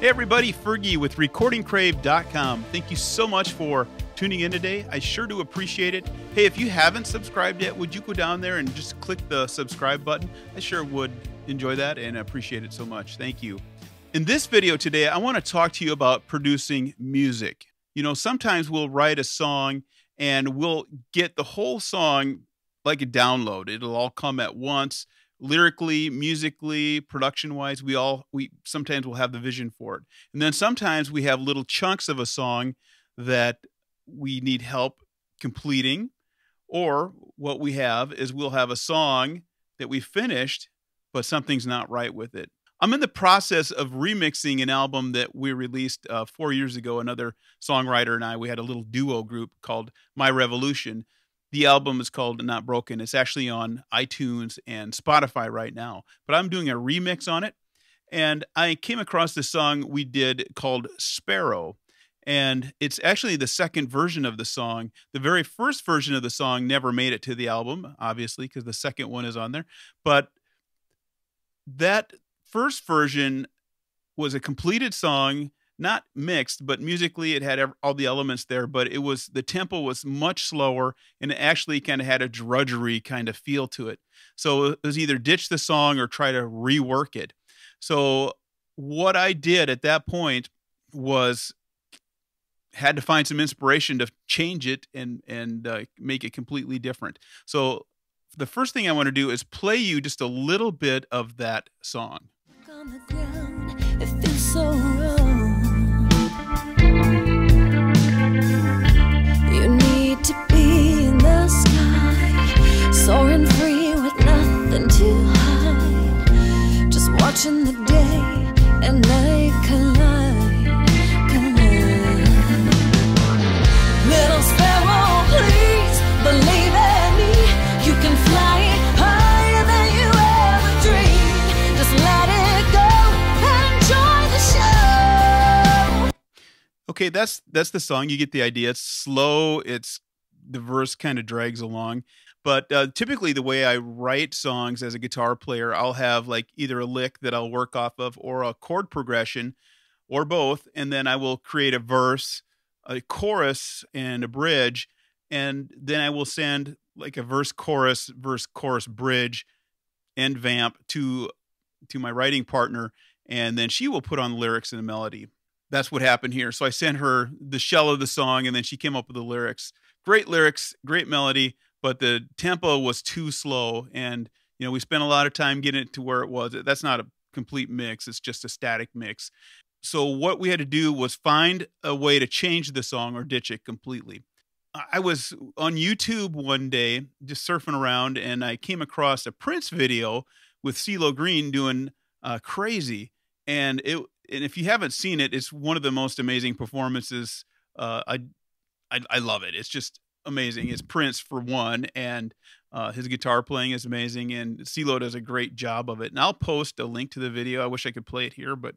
Hey everybody, Fergie with recordingcrave.com. Thank you so much for tuning in today. I sure do appreciate it. Hey, if you haven't subscribed yet, would you go down there and just click the subscribe button? I sure would enjoy that and appreciate it so much. Thank you. In this video today, I want to talk to you about producing music. You know, sometimes we'll write a song and we'll get the whole song like a download. It'll all come at once. Lyrically, musically, production-wise, we sometimes will have the vision for it. And then sometimes we have little chunks of a song that we need help completing, or what we have is we'll have a song that we finished, but something's not right with it. I'm in the process of remixing an album that we released 4 years ago. Another songwriter and I, we had a little duo group called My Revolution. The album is called Not Broken. It's actually on iTunes and Spotify right now. But I'm doing a remix on it. And I came across this song we did called Sparrow. And it's actually the second version of the song. The very first version of the song never made it to the album, obviously, because the second one is on there. But that first version was a completed song, not mixed, but musically it had all the elements there, but the tempo was much slower and it actually kind of had a drudgery kind of feel to it. So it was either ditch the song or try to rework it. So what I did at that point was had to find some inspiration to change it and make it completely different. So the first thing I want to do is play you just a little bit of that song. On the ground, it feels so wrong. You need to be in the sky, soaring free with nothing to hide, just watching the day and night collide, collide. Little sparrow, please believe in me. You can fly higher than you ever dreamed. Just let it go and enjoy the show. Okay, that's the song. You get the idea. It's slow. The verse kind of drags along. But typically the way I write songs as a guitar player, I'll have like either a lick that I'll work off of or a chord progression or both. And then I will create a verse, a chorus, and a bridge. And then I will send like a verse, chorus, bridge, and vamp to my writing partner. And then she will put on the lyrics and the melody. That's what happened here. So I sent her the shell of the song, and then she came up with the lyrics. Great lyrics, great melody, but the tempo was too slow. And, you know, we spent a lot of time getting it to where it was. That's not a complete mix. It's just a static mix. So what we had to do was find a way to change the song or ditch it completely. I was on YouTube one day just surfing around, and I came across a Prince video with Cee Lo Green doing Crazy. And if you haven't seen it, it's one of the most amazing performances. I love it. It's just amazing. It's Prince for one, and his guitar playing is amazing, and Cee Lo does a great job of it. And I'll post a link to the video. I wish I could play it here, but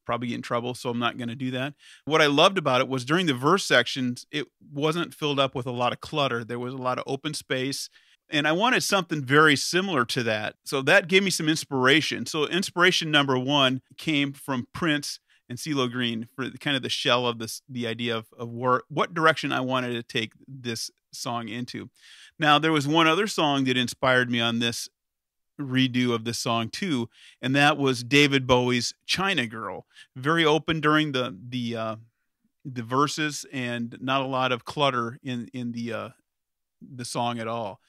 probably get in trouble, so I'm not going to do that. What I loved about it was during the verse sections, it wasn't filled up with a lot of clutter. There was a lot of open space. And I wanted something very similar to that. So that gave me some inspiration. So inspiration number one came from Prince and Cee Lo Green for kind of the shell of the idea of what direction I wanted to take this song into. Now, there was one other song that inspired me on this redo of this song too, and that was David Bowie's China Girl. Very open during the verses and not a lot of clutter in the song at all.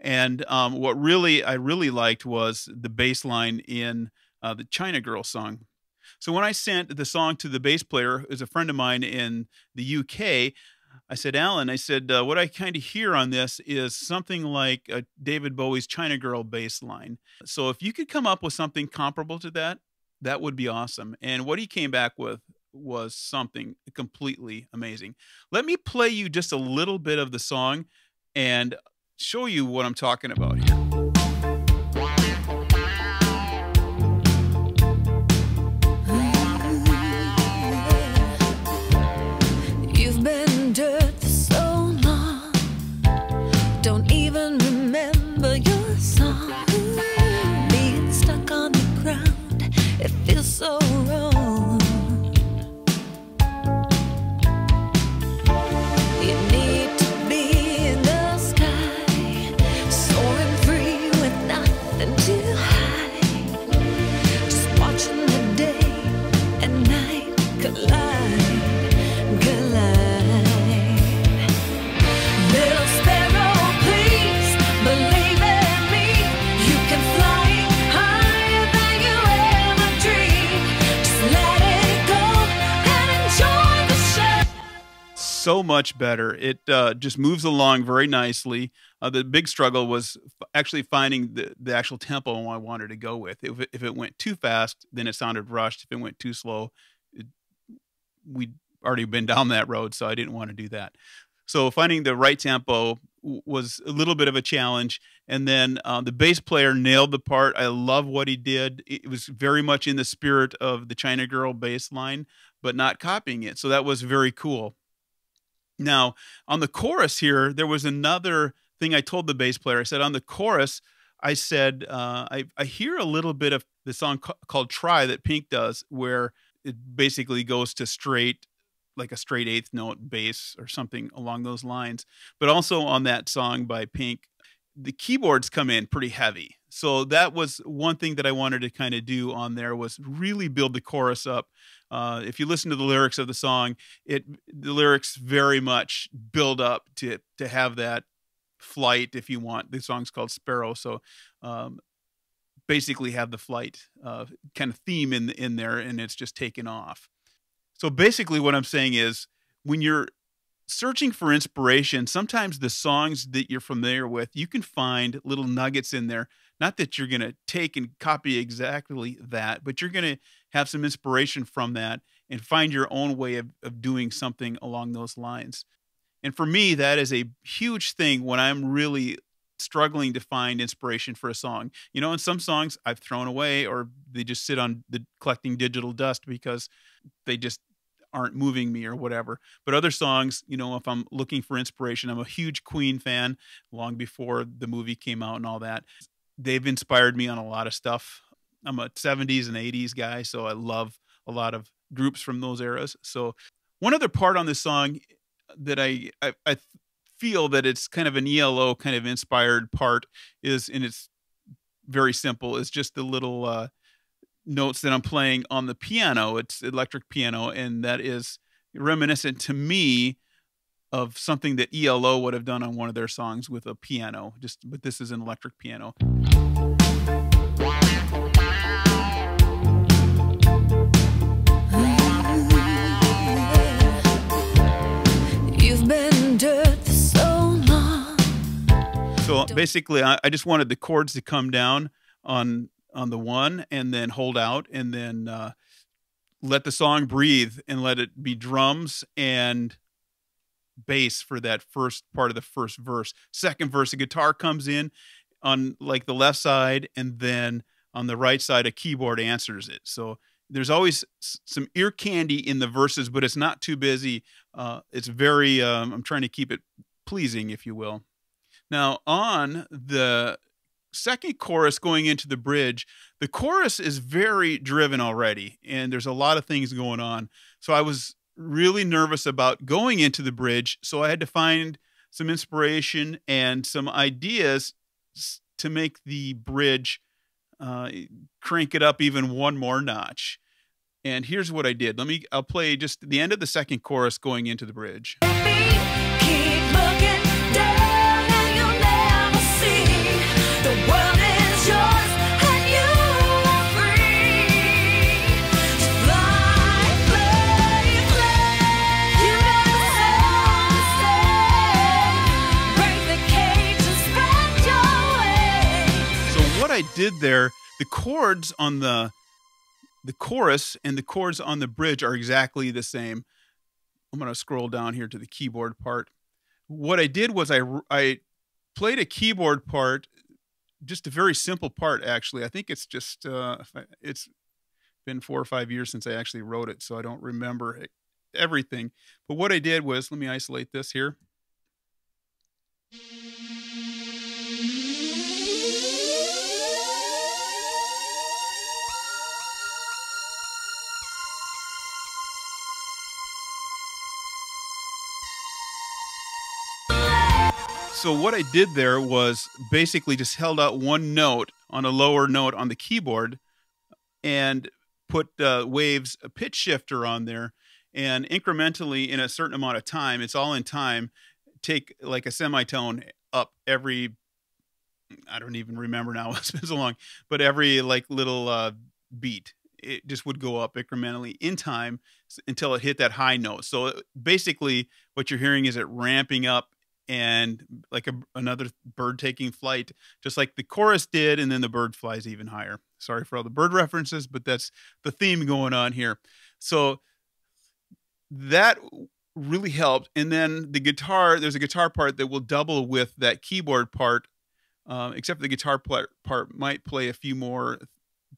And what I really liked was the bass line in the China Girl song. So when I sent the song to the bass player, who's a friend of mine in the UK, I said, Alan, what I kind of hear on this is something like David Bowie's China Girl bass line. So if you could come up with something comparable to that, that would be awesome. And what he came back with was something completely amazing. Let me play you just a little bit of the song and show you what I'm talking about here. You've been dirt for so long, don't even remember your song. Being stuck on the ground, it feels so wrong. so much better. It just moves along very nicely. The big struggle was actually finding the actual tempo I wanted to go with. If it went too fast, then it sounded rushed. If it went too slow, it, we'd already been down that road, so I didn't want to do that. So finding the right tempo was a little bit of a challenge. And then the bass player nailed the part. I love what he did. It was very much in the spirit of the China Girl bass line, but not copying it. So that was very cool. Now, on the chorus here, there was another thing I told the bass player. I said, on the chorus, I said, I hear a little bit of the song called Try that Pink does, where it basically goes to straight, like a straight eighth note bass or something along those lines. But also on that song by Pink, the keyboards come in pretty heavy. So that was one thing that I wanted to kind of do on there, was really build the chorus up. If you listen to the lyrics of the song, the lyrics very much build up to have that flight, if you want. The song's called Sparrow, so basically have the flight kind of theme in there, and it's just taken off. So basically what I'm saying is, when you're searching for inspiration, sometimes the songs that you're familiar with, you can find little nuggets in there. Not that you're going to take and copy exactly that, but you're going to have some inspiration from that and find your own way of doing something along those lines. And for me, that is a huge thing when I'm really struggling to find inspiration for a song. You know, and some songs I've thrown away, or they just sit on collecting digital dust because they just aren't moving me or whatever. But other songs, you know, if I'm looking for inspiration, I'm a huge Queen fan long before the movie came out and all that. They've inspired me on a lot of stuff. I'm a 70s and 80s guy, so I love a lot of groups from those eras. So one other part on this song that I feel that it's kind of an ELO kind of inspired part is, and it's very simple, is just the little notes that I'm playing on the piano. It's electric piano, and that is reminiscent to me of something that ELO would have done on one of their songs with a piano. But this is an electric piano. You've been dirt for so long. So basically, I just wanted the chords to come down on the one, and then hold out, and then let the song breathe, and let it be drums and bass for that first part of the first verse. Second verse, the guitar comes in on like the left side, and then on the right side, a keyboard answers it. So there's always some ear candy in the verses, but it's not too busy. It's very, I'm trying to keep it pleasing, if you will. Now, on the second chorus going into the bridge, the chorus is very driven already, and there's a lot of things going on. So I was really nervous about going into the bridge, so I had to find some inspiration and some ideas to make the bridge crank it up even one more notch. And here's what I did. I'll play just the end of the second chorus going into the bridge. Keep looking down and you'll never see the world is yours and you are free to fly, play, play. You never have to stay. Break the cage and spread your wings. So what I did there, the chords on the chorus and the chords on the bridge are exactly the same. I'm going to scroll down here to the keyboard part. What I did was I played a keyboard part, just a very simple part, actually. I think it's just, it's been 4 or 5 years since I actually wrote it, so I don't remember everything. But what I did was, let me isolate this here. So what I did there was basically just held out one note on a lower note on the keyboard and put waves, a pitch shifter on there, and incrementally in a certain amount of time, it's all in time, take like a semitone up every, I don't even remember now, it's been so long, but every like little beat. it just would go up incrementally in time until it hit that high note. So basically, what you're hearing is it ramping up and like another bird taking flight, just like the chorus did, and then the bird flies even higher. Sorry for all the bird references, but that's the theme going on here. So that really helped. And then the guitar, there's a guitar part that will double with that keyboard part, except the guitar part might play a few more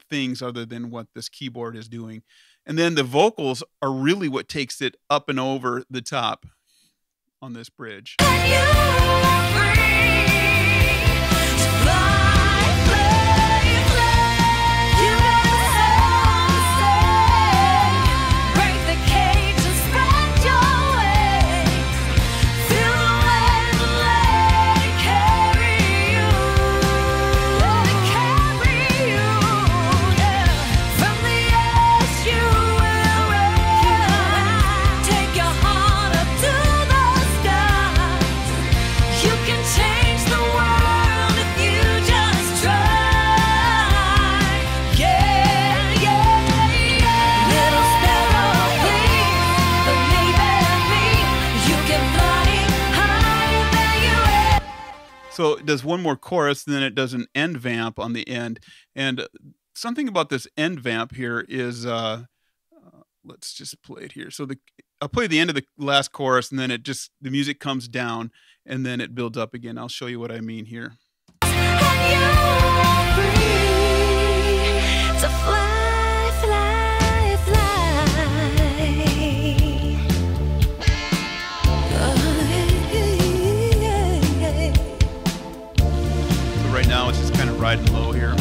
things other than what this keyboard is doing. And then the vocals are really what takes it up and over the top on this bridge. So it does one more chorus, and then it does an end vamp on the end. And something about this end vamp here is, let's just play it here. So I'll play the end of the last chorus, and then the music comes down, and then it builds up again. I'll show you what I mean here. Right now it's just kind of riding low here.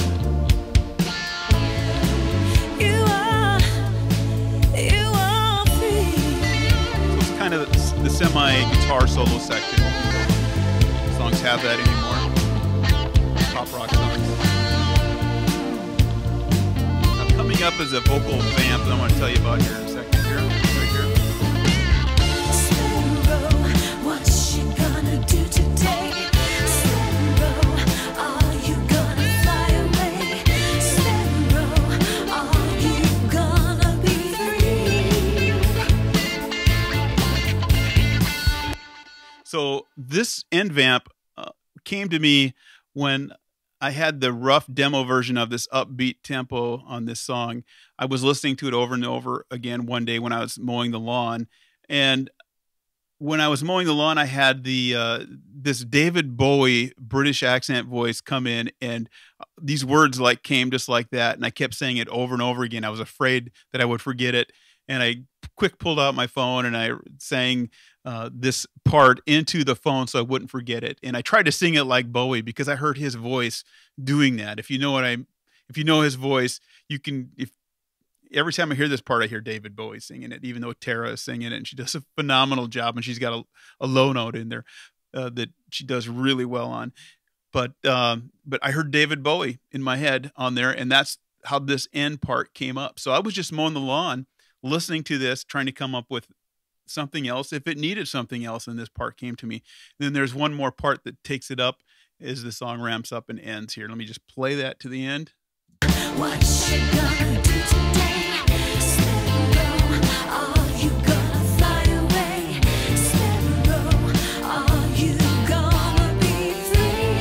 You are free. So it's kind of the semi-guitar solo section. Songs have that anymore. Pop rock songs. Now coming up is a vocal vamp that I'm going to tell you about here in a second. Here, right here. What you gonna do today? So this end vamp came to me when I had the rough demo version of this upbeat tempo on this song. I was listening to it over and over again one day when I was mowing the lawn. And when I was mowing the lawn, I had this David Bowie British accent voice come in, and these words came just like that. And I kept saying it over and over again. I was afraid that I would forget it. And I quick pulled out my phone and I sang this part into the phone so I wouldn't forget it. And I tried to sing it like Bowie because I heard his voice doing that. If you know his voice, you can. Every time I hear this part, I hear David Bowie singing it, even though Tara is singing it, and she does a phenomenal job, and she's got a low note in there that she does really well on. But I heard David Bowie in my head on there, and that's how this end part came up. So I was just mowing the lawn, listening to this, trying to come up with something else if it needed something else, and this part came to me. And then there's one more part that takes it up as the song ramps up and ends here. Let me just play that to the end. What you gonna do today? Are you gonna fly away? Are you gonna be free?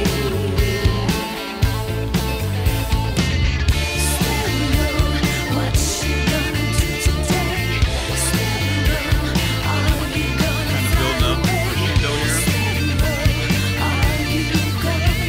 What you gonna do today? Are you gonna fly away? Are you gonna be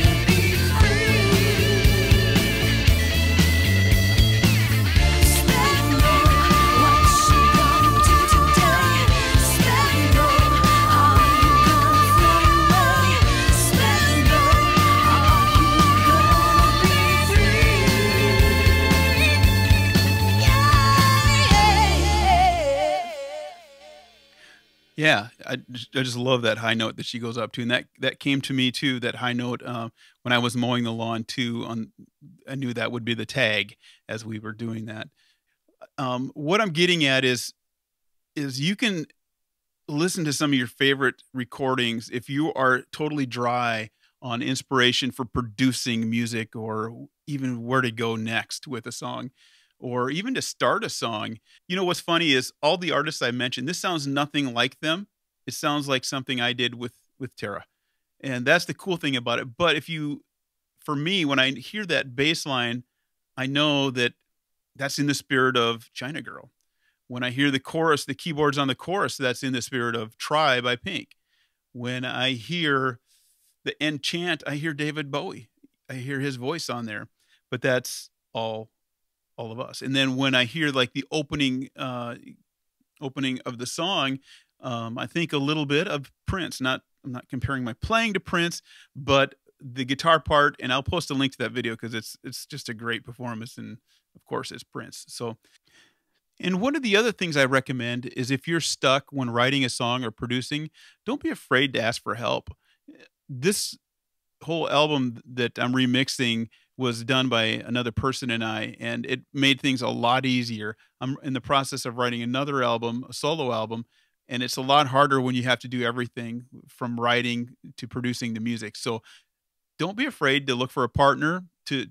Yeah, I just love that high note that she goes up to, and that came to me too. That high note when I was mowing the lawn too. I knew that would be the tag as we were doing that. What I'm getting at is you can listen to some of your favorite recordings if you are totally dry on inspiration for producing music or even where to go next with a song. or even to start a song. You know, what's funny is all the artists I mentioned, this sounds nothing like them. It sounds like something I did with Tara. And that's the cool thing about it. But if you for me, when I hear that bass line, I know that that's in the spirit of China Girl. When I hear the chorus, the keyboards on the chorus, that's in the spirit of Try by Pink. When I hear the end chant, I hear David Bowie. I hear his voice on there. But that's all of us. And then when I hear like the opening of the song, I think a little bit of Prince. I'm not comparing my playing to Prince, but the guitar part, and I'll post a link to that video because it's just a great performance, and of course it's Prince. So, and one of the other things I recommend is if you're stuck when writing a song or producing, don't be afraid to ask for help. This whole album that I'm remixing was done by another person and it made things a lot easier. I'm in the process of writing another album, a solo album, and it's a lot harder when you have to do everything from writing to producing the music. So don't be afraid to look for a partner to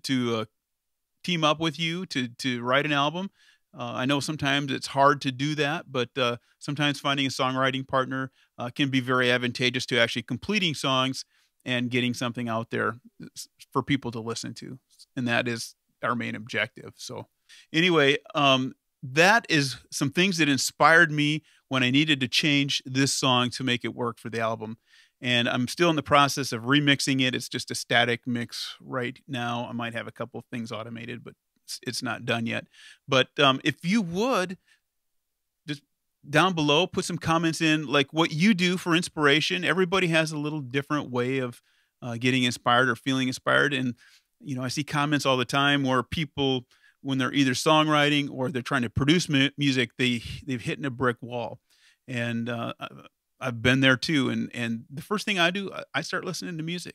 team up with you to write an album. I know sometimes it's hard to do that, but sometimes finding a songwriting partner can be very advantageous to actually completing songs and getting something out there for people to listen to. And that is our main objective. So anyway, that is some things that inspired me when I needed to change this song to make it work for the album. And I'm still in the process of remixing it. It's just a static mix right now. I might have a couple of things automated, but it's not done yet. But if you would, just down below, put some comments in, like what you do for inspiration. Everybody has a little different way of getting inspired or feeling inspired. And, you know, I see comments all the time where people, when they're either songwriting or they're trying to produce music, they've hit a brick wall. And I've been there too. And the first thing I do, I start listening to music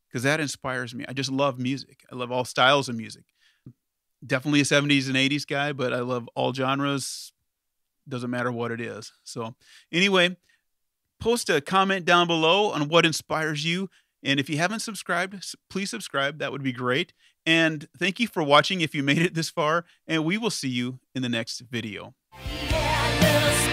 because that inspires me. I just love music. I love all styles of music. Definitely a 70s and 80s guy, but I love all genres. Doesn't matter what it is. So anyway, post a comment down below on what inspires you. And if you haven't subscribed, please subscribe. That would be great. And thank you for watching if you made it this far. And we will see you in the next video. Yeah,